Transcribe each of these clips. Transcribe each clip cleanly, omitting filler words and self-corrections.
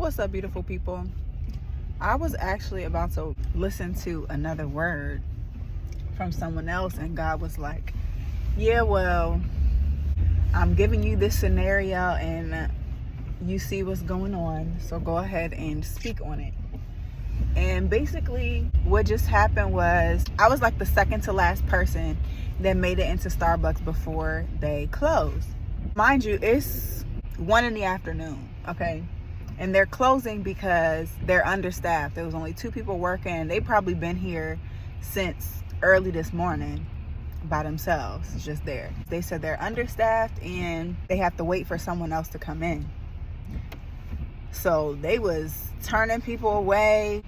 What's up, beautiful people? I was actually about to listen to another word from someone else, and God was like, yeah, well, I'm giving you this scenario and you see what's going on, so go ahead and speak on it. And basically what just happened was I was like the second to last person that made it into Starbucks before they closed. Mind you, it's 1 p.m, okay? And they're closing because they're understaffed. There was only 2 people working. They probably been here since early this morning by themselves, just there. They said they're understaffed and they have to wait for someone else to come in. So they was turning people away,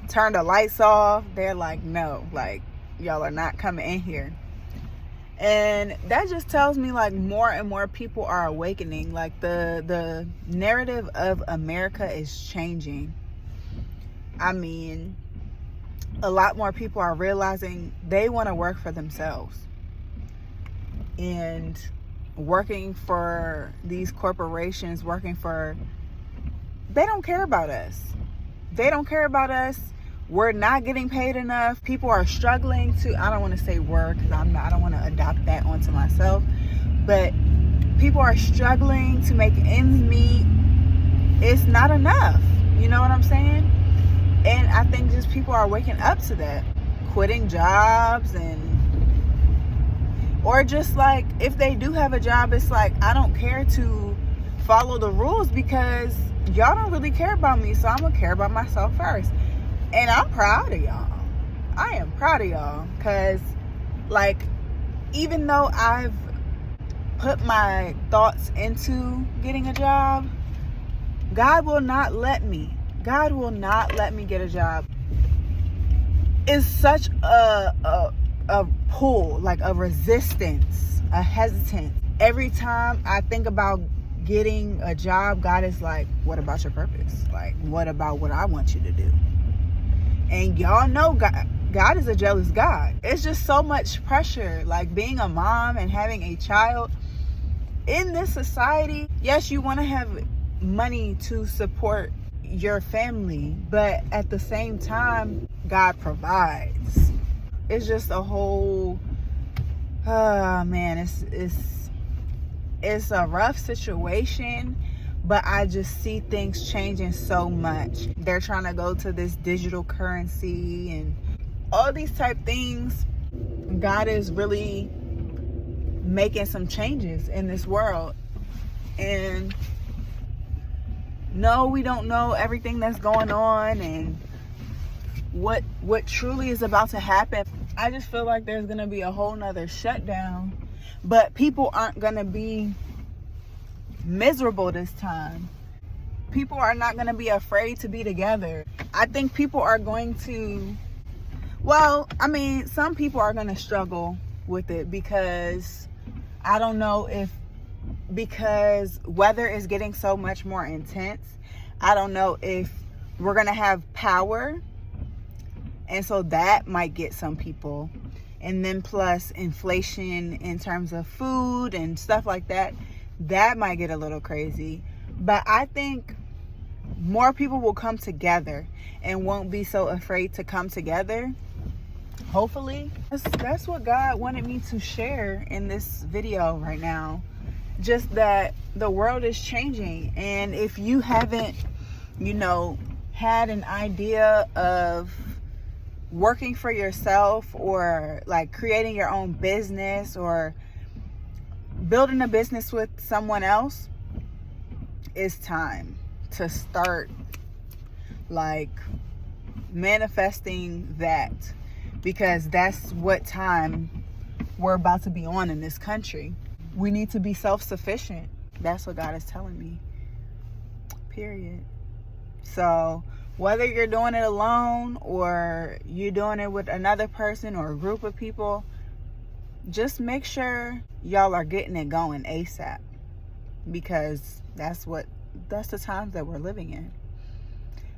turned the lights off. They're like, no, like, y'all are not coming in here. And that just tells me like more and more people are awakening. Like the narrative of America is changing. I mean, a lot more people are realizing they want to work for themselves. And working for these corporations, they don't care about us. They don't care about us. We're not getting paid enough. People are struggling to, I don't want to say work because I don't want to adopt that onto myself, but people are struggling to make ends meet. It's not enough. You know what I'm saying? And I think just people are waking up to that, quitting jobs, or just like if they do have a job, it's like, I don't care to follow the rules because y'all don't really care about me, so I'm gonna care about myself first. And I'm proud of y'all. I am proud of y'all because, like, even though I've put my thoughts into getting a job, God will not let me. God will not let me get a job. It's such a pull, like a resistance, a hesitance. Every time I think about getting a job, God is like, what about your purpose? Like, what about what I want you to do? And y'all know God is a jealous God. It's just so much pressure, like being a mom and having a child in this society. Yes, you want to have money to support your family, but at the same time, God provides. It's just a whole, man, it's a rough situation. But I just see things changing so much. They're trying to go to this digital currency and all these type things. God is really making some changes in this world. And no, we don't know everything that's going on and what truly is about to happen. I just feel like there's going to be a whole nother shutdown. But people aren't going to be miserable this time. People are not going to be afraid to be together. I think people are going to, some people are going to struggle with it because I don't know because weather is getting so much more intense. I don't know if we're going to have power, and so that might get some people. And then plus inflation in terms of food and stuff like that. That might get a little crazy. But I think more people will come together and won't be so afraid to come together. Hopefully. That's what God wanted me to share in this video right now. Just that the world is changing. And if you haven't, had an idea of working for yourself or like creating your own business or building a business with someone else, it's time to start like manifesting that, because that's what time we're about to be on in this country. We need to be self-sufficient. That's what God is telling me, period. So whether you're doing it alone or you're doing it with another person or a group of people, just make sure y'all are getting it going ASAP, because that's the times that we're living in.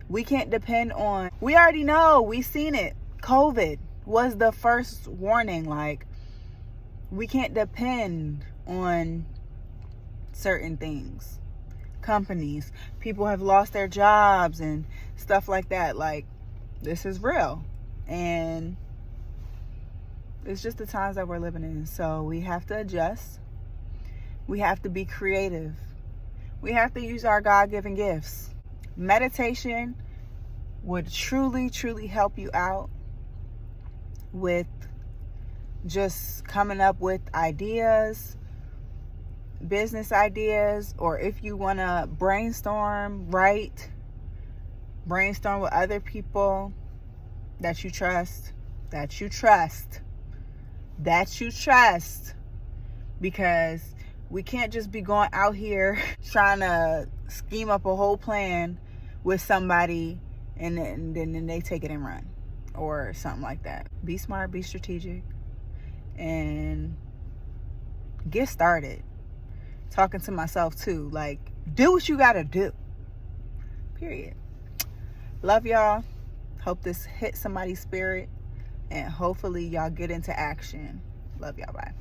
We can't depend on, we already know, we've seen it. COVID was the first warning. Like, we can't depend on certain things. companies. People have lost their jobs and stuff like that. Like, this is real. And it's just the times that we're living in. So we have to adjust. We have to be creative. We have to use our God-given gifts. Meditation would truly, truly help you out with just coming up with ideas, business ideas, or if you want to brainstorm, brainstorm with other people that you trust, because we can't just be going out here trying to scheme up a whole plan with somebody and then they take it and run or something like that. Be smart, be strategic, and get started. Talking to myself too, like, do what you gotta do, period. Love y'all. Hope this hit somebody's spirit, and hopefully y'all get into action. Love y'all. Bye.